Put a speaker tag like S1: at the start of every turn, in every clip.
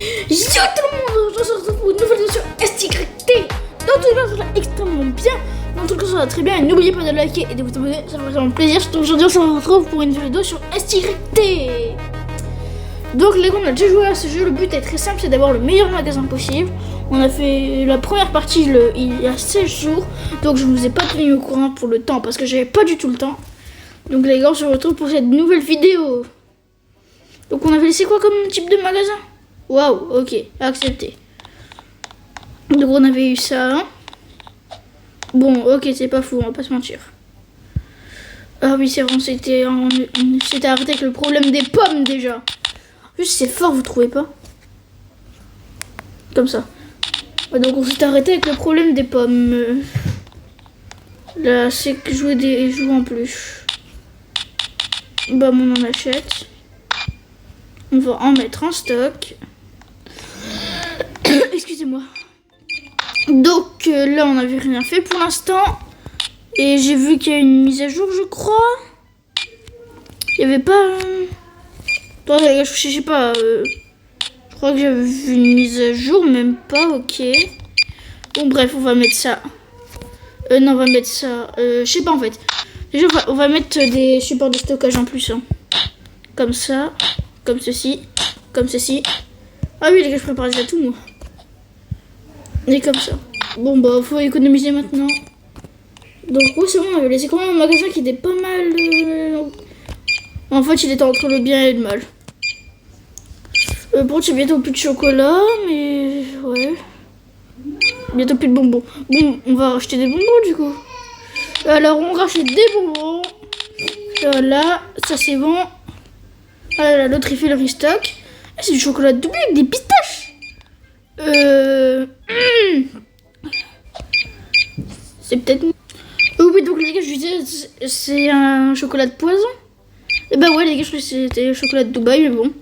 S1: Yo tout le monde, on se retrouve pour une nouvelle vidéo sur STYT. Dans tout le monde, ça va extrêmement bien. Dans tout le cas, ça va très bien. Et n'oubliez pas de liker et de vous abonner, ça fait vraiment plaisir. Surtout aujourd'hui, on se retrouve pour une nouvelle vidéo sur STYT. Donc les gars, on a déjà joué à ce jeu. Le but est très simple, c'est d'avoir le meilleur magasin possible. On a fait la première partie il y a 16 jours. Donc je ne vous ai pas tenu au courant pour le temps parce que j'avais pas du tout le temps. Donc les gars, on se retrouve pour cette nouvelle vidéo. Donc on avait laissé quoi comme type de magasin? Waouh, ok, accepté. Donc on avait eu ça. Bon, ok, c'est pas fou, on va pas se mentir. Ah oui, c'est vrai, on s'était arrêté avec le problème des pommes déjà. En plus, c'est fort, vous trouvez pas? Comme ça. Ouais, donc on s'est arrêté avec le problème des pommes. Là, c'est que jouer des jouets en plus. Bah, on en achète. On va en mettre en stock. Excusez-moi. Donc là, on n'avait rien fait pour l'instant. Et j'ai vu qu'il y a une mise à jour, je crois. Il n'y avait pas... Attendez, je sais pas. Je crois que j'avais vu une mise à jour, même pas, ok. Bon, bref, on va mettre ça. Non, on va mettre ça. Je sais pas en fait. Déjà, on va mettre des supports de stockage en plus. Hein. Comme ça. Comme ceci. Comme ceci. Ah oui, les gars, je prépare déjà tout, moi. Et comme ça. Bon, bah, faut économiser maintenant. Donc, oui, c'est bon, on avait laissé quand même un magasin qui était pas mal. En fait, il était entre le bien et le mal. Bon, c'est bientôt plus de chocolat, mais. Ouais. Bientôt plus de bonbons. Bon, on va racheter des bonbons du coup. Alors, on rachète des bonbons. Voilà, ça c'est bon. Ah là, l'autre il fait le restock. Ah, c'est du chocolat doublé avec des pistaches. C'est peut-être. Oui, donc les gars, je disais, c'est un chocolat de poison. Et bah ouais, les gars, je crois que c'était le chocolat de Dubaï, mais bon.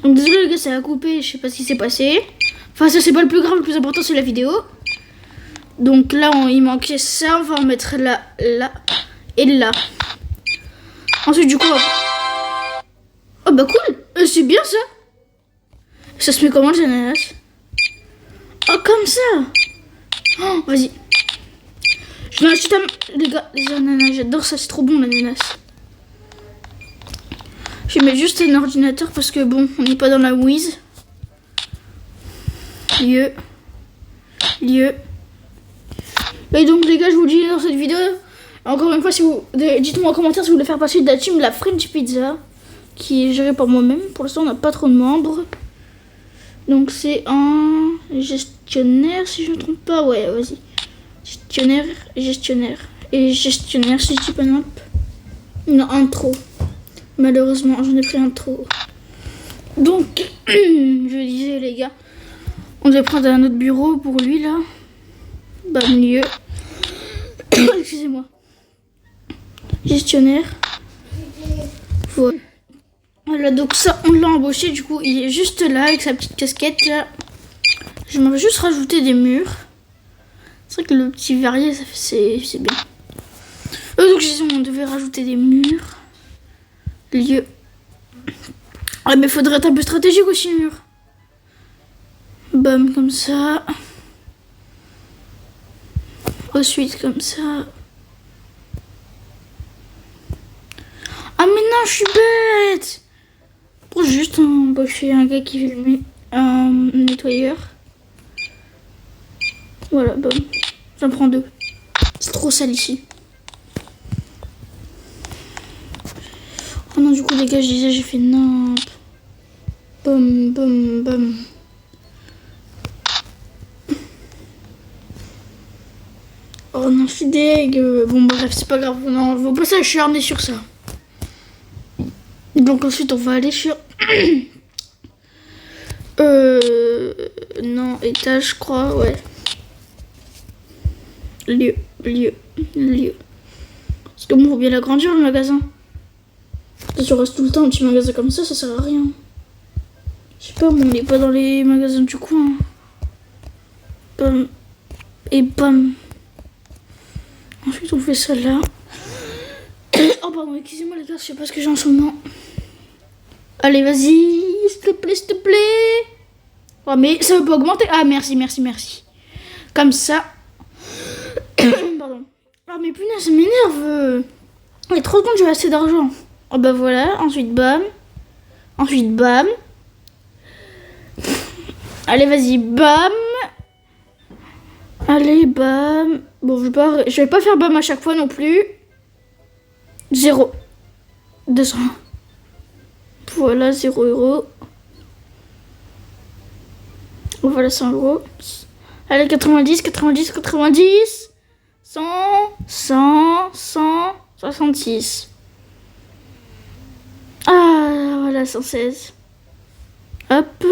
S1: Donc désolé les gars, ça a coupé, je sais pas ce qui s'est passé. Enfin, ça c'est pas le plus grave, le plus important c'est la vidéo. Donc là, il manquait ça, on va en mettre là, là et là. Ensuite, du coup, oh bah cool, c'est bien ça. Ça se met comment les ananas? Oh, comme ça. Oh, vas-y. Je vais acheter les gars, les ananas, j'adore ça, c'est trop bon l'ananas. Je vais mettre juste un ordinateur parce que bon, on n'est pas dans la whiz. Lieu. Et donc les gars, je vous dis dans cette vidéo, encore une fois, si vous dites-moi en commentaire si vous voulez faire partie de la team la French Pizza, qui est gérée par moi-même. Pour l'instant, on n'a pas trop de membres. Donc c'est un gestionnaire, si je ne me trompe pas. Ouais, vas-y. Gestionnaire. Et gestionnaire, si je dis pas non. Non, un trop. Malheureusement, j'en ai pris un trop. Donc, je disais les gars, on devait prendre un autre bureau pour lui là. Bah mieux. Excusez-moi. Gestionnaire. Voilà, donc ça, on l'a embauché. Du coup, il est juste là avec sa petite casquette là. Je m'en vais juste rajouter des murs. C'est vrai que le petit verrier, c'est bien. Donc, je disais, on devait rajouter des murs. Lieu. Ah, mais faudrait être un peu stratégique aussi, mur. Bam, comme ça. Ensuite, comme ça. Ah, mais non, je suis bête. Pour juste embaucher un gars qui fait un nettoyeur. Voilà, bam. J'en prends 2. C'est trop sale ici. Oh non, du coup, les gars, je disais, j'ai fait non. Bam. Oh non, je suis deg. Bon, bref, c'est pas grave. Non, on va pas s'acharner sur ça. Donc ensuite, on va aller sur... non, étage, je crois, ouais. Lieu. Parce que bon, faut bien l'agrandir, le magasin. Si tu restes tout le temps un petit magasin comme ça sert à rien. Je sais pas, on n'est pas dans les magasins du coin. Bam. Et bam. Ensuite, on fait ça là. Oh, pardon, excusez-moi les gars, je sais pas ce que j'ai en ce moment. Allez, vas-y, s'il te plaît. Oh, mais ça veut pas augmenter. Ah, merci, merci, merci. Comme ça. Pardon. Oh, mais punaise, ça m'énerve. Il est trop con, j'ai assez d'argent. Oh, bah voilà. Ensuite, bam. Ensuite, bam. Allez, vas-y, bam. Allez, bam. Bon, je vais pas faire bam à chaque fois non plus. 0. 200. Voilà, 0 euros. Voilà, 100 euros. Allez, 90, 90, 90. 100, 100, 100, 66. Ah, voilà, 116. Hop.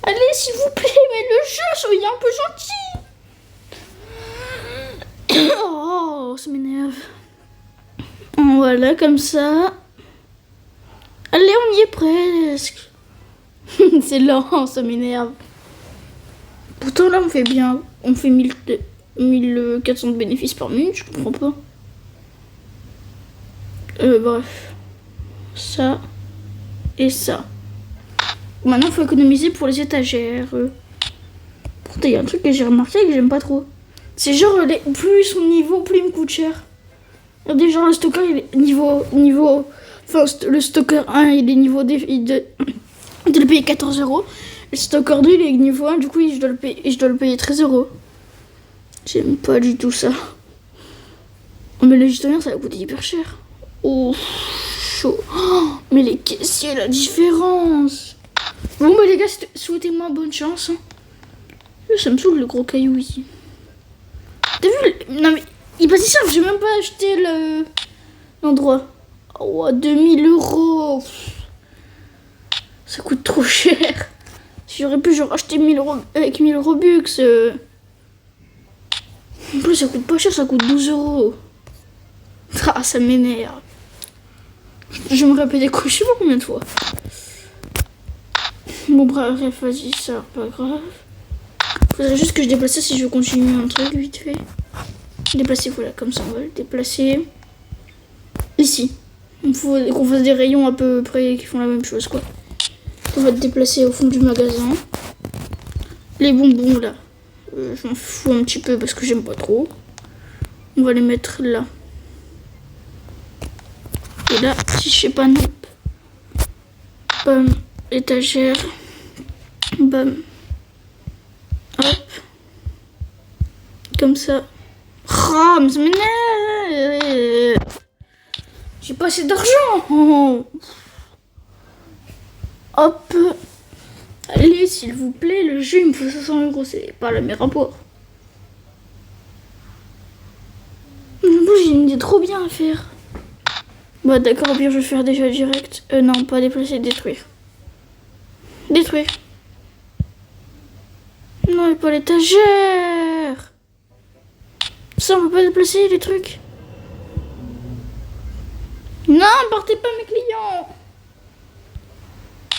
S1: Allez, s'il vous plaît, mais le jeu, soyez un peu gentil. Oh, ça m'énerve. Voilà, comme ça. Allez, on y est presque. C'est lent, ça m'énerve. Pourtant, là, on fait bien. On fait 1400 de bénéfices par minute, je comprends pas. Bref. Ça. Et ça. Maintenant, il faut économiser pour les étagères. Pourtant, il y a un truc que j'ai remarqué que j'aime pas trop. C'est genre, plus son niveau, plus il me coûte cher. Regardez, genre, le stocker, il est niveau... Enfin, le stocker 1, il est niveau... de le payer 14 euros. Le stocker 2, il est niveau 1, du coup, je dois le payer 13 euros. J'aime pas du tout ça. Oh, mais le gestionnaire, ça va coûter hyper cher. Oh, chaud. Oh, mais les caissiers, la différence. Bon, bah les gars, souhaitez-moi bonne chance. Hein. Ça me saoule le gros caillou ici. T'as vu Non mais, il passe simple, j'ai même pas acheté l'endroit. Oh, 2000 euros. Ça coûte trop cher. Si j'aurais pu genre acheter 1000 euros avec 1000 Robux. En plus, ça coûte pas cher, ça coûte 12 euros. Ah, ça m'énerve. Je me répète des coups, je sais pas combien de fois. Bon, bref, vas-y, ça, pas grave. Faudrait juste que je déplace ça si je veux continuer un truc vite fait. Déplacer, voilà, comme ça, on va le déplacer. Ici. Il faut qu'on fasse des rayons à peu près qui font la même chose, quoi. On va te déplacer au fond du magasin. Les bonbons, là. Je m'en fous un petit peu parce que j'aime pas trop. On va les mettre là. Et là, si je sais pas, non. Bam, étagère. Bam. Hop. Comme ça. Oh, mais ça m'énerve. J'ai pas assez d'argent. Hop. Allez, s'il vous plaît, le jeu, il me faut 500 euros. C'est pas le meilleur rapport. J'ai une idée trop bien à faire. Bah d'accord, au pire je vais faire déjà direct. Non, pas déplacer, détruire. Détruire. Non, mais pas l'étagère. Ça, on peut pas déplacer les trucs. Non, partez pas mes clients.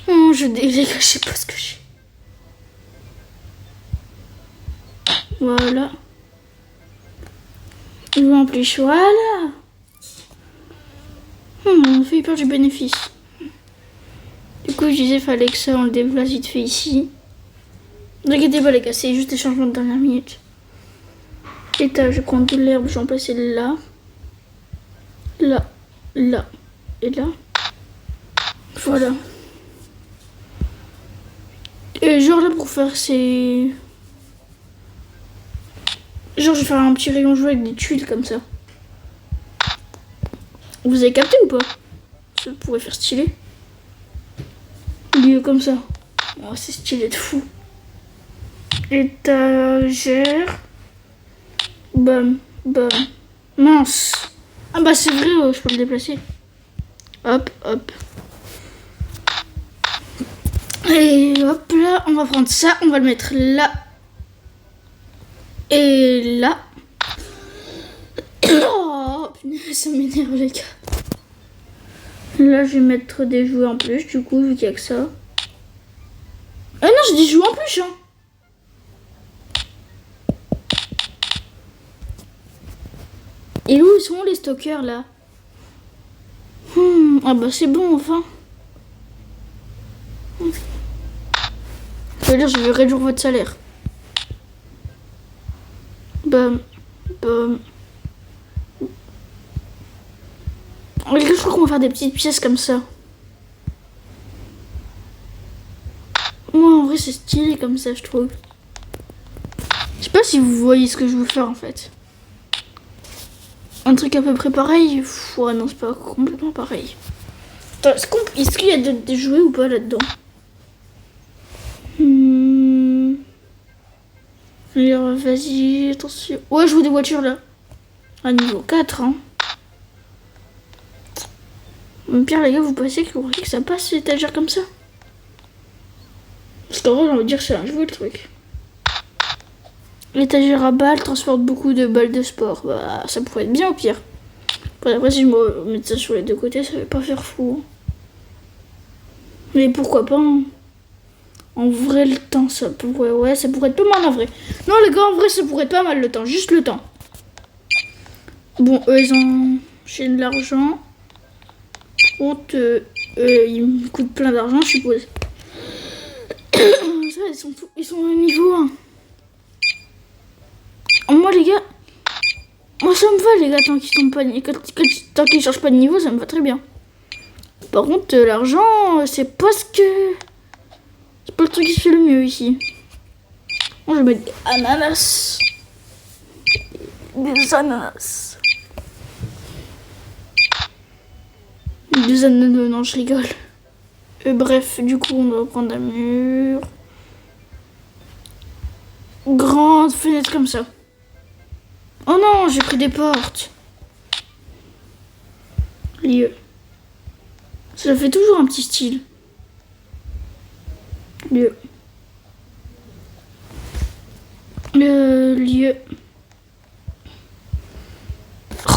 S1: Oh, je sais pas ce que j'ai. Voilà. En plus, voilà. On fait peur du bénéfice. Du coup, je disais, fallait que ça, on le déplace vite fait ici. Ne inquiétez pas, les gars, c'est juste des changements de dernière minute. Étage, je prends de l'herbe, je vais en placer là. Là, là et là. Voilà. Et genre là, pour faire ces... Genre, je vais faire un petit rayon jouet avec des tuiles comme ça. Vous avez capté ou pas? Ça pourrait faire stylé. Lieu comme ça. Oh, c'est stylé de fou. Étagère. Bam, bam. Mince. Ah bah c'est vrai, je peux le déplacer. Hop, hop. Et hop là, on va prendre ça, on va le mettre là. Et là. Oh punaise, ça m'énerve les gars. Là je vais mettre des jouets en plus, du coup vu qu'il n'y a que ça. Ah non, j'ai des jouets en plus hein. Et où sont les stockers là? Ah bah c'est bon enfin. Ça veut dire que je vais réduire votre salaire. Bam. Bam. Les gars, je crois qu'on va faire des petites pièces comme ça. Moi, en vrai, c'est stylé comme ça, je trouve. Je sais pas si vous voyez ce que je veux faire, en fait. Un truc à peu près pareil. Ouais, non, c'est pas complètement pareil. Attends, est-ce qu'il y a des jouets ou pas là-dedans? Alors, vas-y, attention. Ouais, je veux des voitures, là. À niveau 4, hein. Au pire, les gars, vous pensez que ça passe, l'étagère comme ça? Parce qu'en vrai, j'ai envie de dire que c'est un jeu, le truc. L'étagère à balles transporte beaucoup de balles de sport. Bah, ça pourrait être bien au pire. Après, si je me mets ça sur les deux côtés, ça va pas faire fou. Mais pourquoi pas, hein. En vrai, le temps, ça pourrait... Ouais, ça pourrait être pas mal, en vrai. Non, les gars, en vrai, ça pourrait être pas mal, le temps. Juste le temps. Bon, eux, ils ont... J'ai de l'argent. Contre, ils me coûtent plein d'argent, je suppose. Ça, ils sont au niveau 1. Moi, les gars... Moi, ça me va, les gars, tant qu'ils sont pas... Tant qu'ils cherchent pas de niveau, ça me va très bien. Par contre, l'argent, c'est pas ce que... C'est pas le truc qui se fait le mieux, ici. Moi, je vais mettre des ananas. Des ananas. Des ananas, non, je rigole. Bref, du coup, on doit prendre un mur. Grande fenêtre comme ça. Oh non, j'ai pris des portes. Lieu. Ça fait toujours un petit style. Lieu. Le lieu. Oh.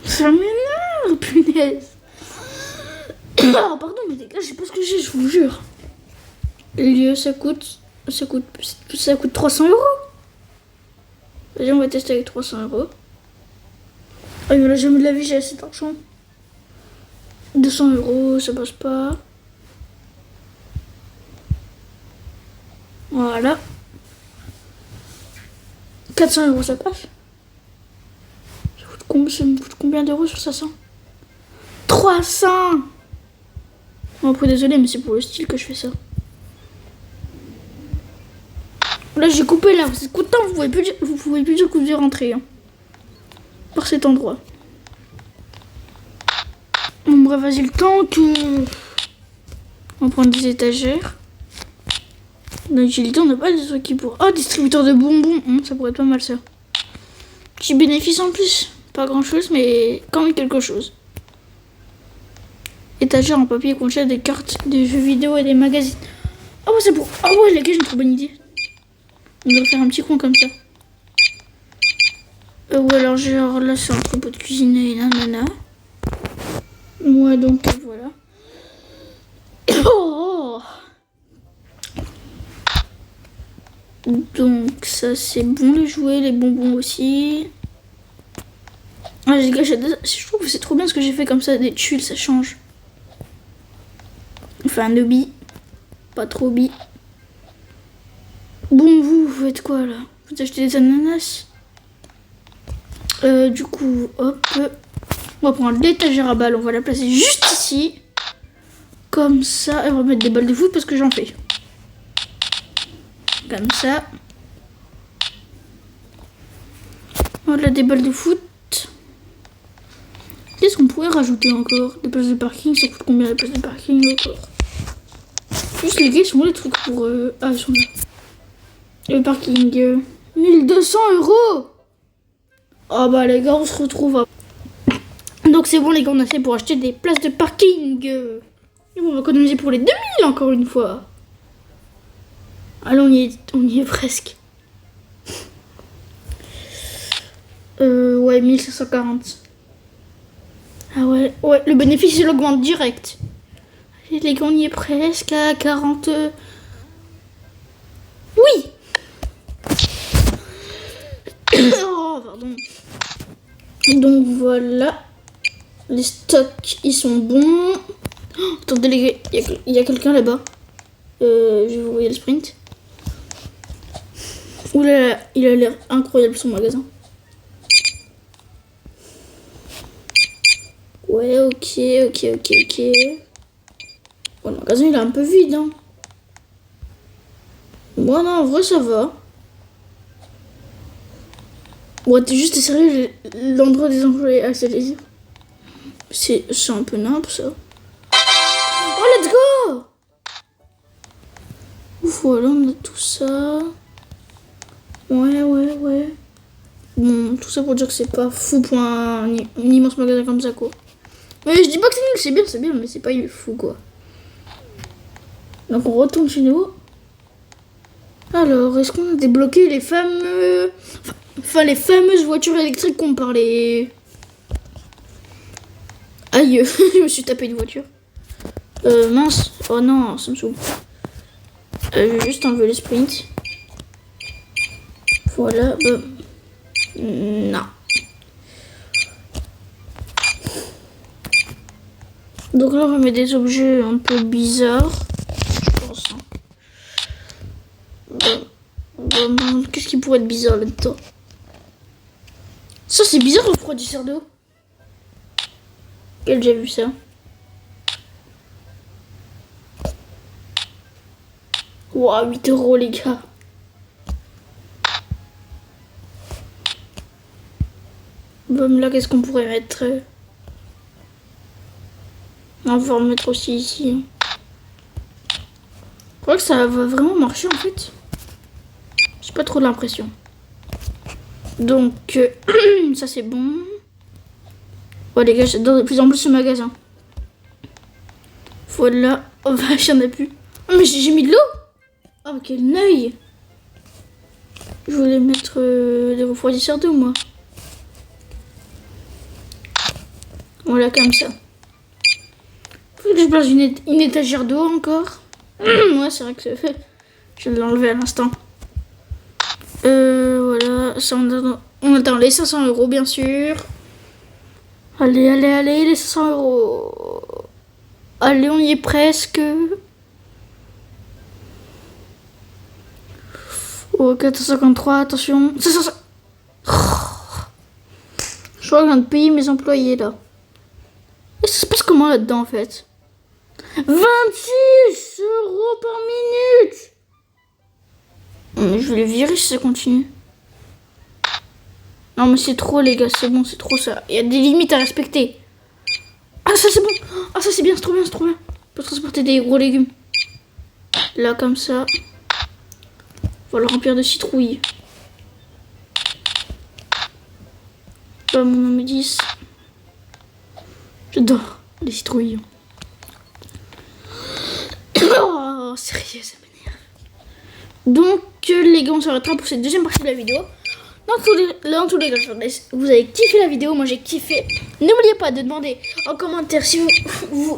S1: Ça m'énerve, punaise. Oh, pardon, mais les gars, je sais pas ce que j'ai, je vous jure. Le lieu, ça coûte 300 €. Vas-y, on va tester avec 300 €. Ah, mais là, jamais de la vie, j'ai assez d'argent. 200 €, ça passe pas. Voilà. 400 €, ça passe. Ça me coûte combien d'euros sur 500? 300. Bon, après, désolé, mais c'est pour le style que je fais ça. Là, j'ai coupé là. C'est content, vous pouvez plus dire que vous êtes rentré. Hein, par cet endroit. Bon, bref, vas-y, le temps que... On va prendre des étagères. L'agilité, on n'a pas des trucs qui pour... Oh, distributeur de bonbons. Ça pourrait être pas mal, ça. Petit bénéfice en plus. Pas grand-chose, mais quand même quelque chose. Étagère en papier contient des cartes, des jeux vidéo et des magazines. Ah ouais, c'est pour... Ah ouais, les gars, j'ai une trop bonne idée. On devrait faire un petit coin comme ça. Ou alors, genre, là, c'est un entrepôt de cuisine et nanana. Ouais, donc, voilà. Oh. Donc, ça, c'est bon, les jouets, les bonbons aussi. Ah, les gars, je trouve que c'est trop bien ce que j'ai fait comme ça, des tuiles, ça change. Enfin, un billes. Pas trop billes. Bon, vous faites quoi, là? Vous achetez des ananas? Du coup, hop. On va prendre l'étagère à balles, on va la placer juste ici. Comme ça. Et on va mettre des balles de foot parce que j'en fais. Comme ça. Voilà, des balles de foot. Qu'est-ce qu'on pourrait rajouter encore? Des places de parking, ça coûte combien les places de parking encore? Juste les gars, ils sont où les trucs pour... Ah, ils sont là. Le parking, 1200 €. Oh bah les gars, on se retrouve. Donc c'est bon les gars, on a fait pour acheter des places de parking. Et on va économiser pour les 2000 encore une fois. Allez, on y est presque. Ouais, 1540. Ah ouais, le bénéfice il augmente direct. Et les gars, on y est presque à 40. Oui. Oh, pardon. Donc voilà. Les stocks, ils sont bons. Oh, attendez les gars, il y a quelqu'un là-bas. Je vais vous envoyer le sprint. Oulala, il a l'air incroyable son magasin. Ouais, ok. Bon, le magasin il est un peu vide, hein. Bon, non, en vrai, ça va. Ouais, t'es juste sérieux, l'endroit des employés à Saint-Lézir. C'est un peu nimp, ça. Oh, let's go! Voilà, on a tout ça. Ouais. Bon, tout ça pour dire que c'est pas fou pour un immense magasin comme ça, quoi. Mais je dis pas que c'est nul, c'est bien, mais c'est pas fou, quoi. Donc on retourne chez nous. Alors, est-ce qu'on a débloqué les fameux... Enfin, les fameuses voitures électriques qu'on parlait. Aïe, je me suis tapé une voiture. Mince. Oh non, ça me saoule. Je vais juste enlever le sprint. Voilà. Non. Donc là, on va mettre des objets un peu bizarres. Je pense. Hein. Qu'est-ce qui pourrait être bizarre là-dedans? Ça, c'est bizarre, le refroidisseur d'eau. J'ai déjà vu ça. Wow, 8 € les gars. Bon, là, qu'est-ce qu'on pourrait mettre? On va pouvoir le mettre aussi ici. Je crois que ça va vraiment marcher en fait. J'ai pas trop l'impression. Donc, ça c'est bon. Ouais, les gars, j'adore de plus en plus ce magasin. Voilà. Oh vache, y'en a plus. Oh, mais j'ai mis de l'eau. Oh, quel œil. Je voulais mettre des refroidisseurs d'eau, moi. Voilà, comme ça. Faut que je place une étagère d'eau encore. Ouais, c'est vrai que c'est fait. Je vais l'enlever à l'instant. Voilà, ça, on attend les 500 € bien sûr. Allez, les 500 €. Allez, on y est presque. Oh, 453, attention. 500. Je crois que je viens de payer mes employés là. Et ça se passe comment là-dedans en fait? 26 € par minute. Mais je vais les virer si ça continue. Non mais c'est trop les gars, c'est bon, c'est trop ça. Il y a des limites à respecter. Ah ça c'est bon. Ah ça c'est bien, c'est trop bien. On peut transporter des gros légumes. Là comme ça. On va le remplir de citrouilles. Là mon nom 10. J'adore les citrouilles. Oh sérieux, ça m'énerve. Donc les gars, on s'arrêtera pour cette deuxième partie de la vidéo. Dans tous les cas, vous avez kiffé la vidéo, moi j'ai kiffé. N'oubliez pas de demander en commentaire si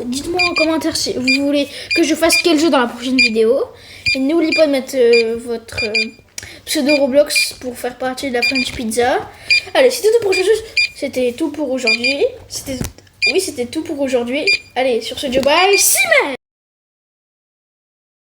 S1: dites-moi en commentaire si vous voulez que je fasse quel jeu dans la prochaine vidéo. Et n'oubliez pas de mettre votre pseudo Roblox pour faire partie de la French Pizza. Allez, c'était tout pour aujourd'hui. C'était tout pour aujourd'hui. C'était tout pour aujourd'hui. Allez, sur ce, bye, see you.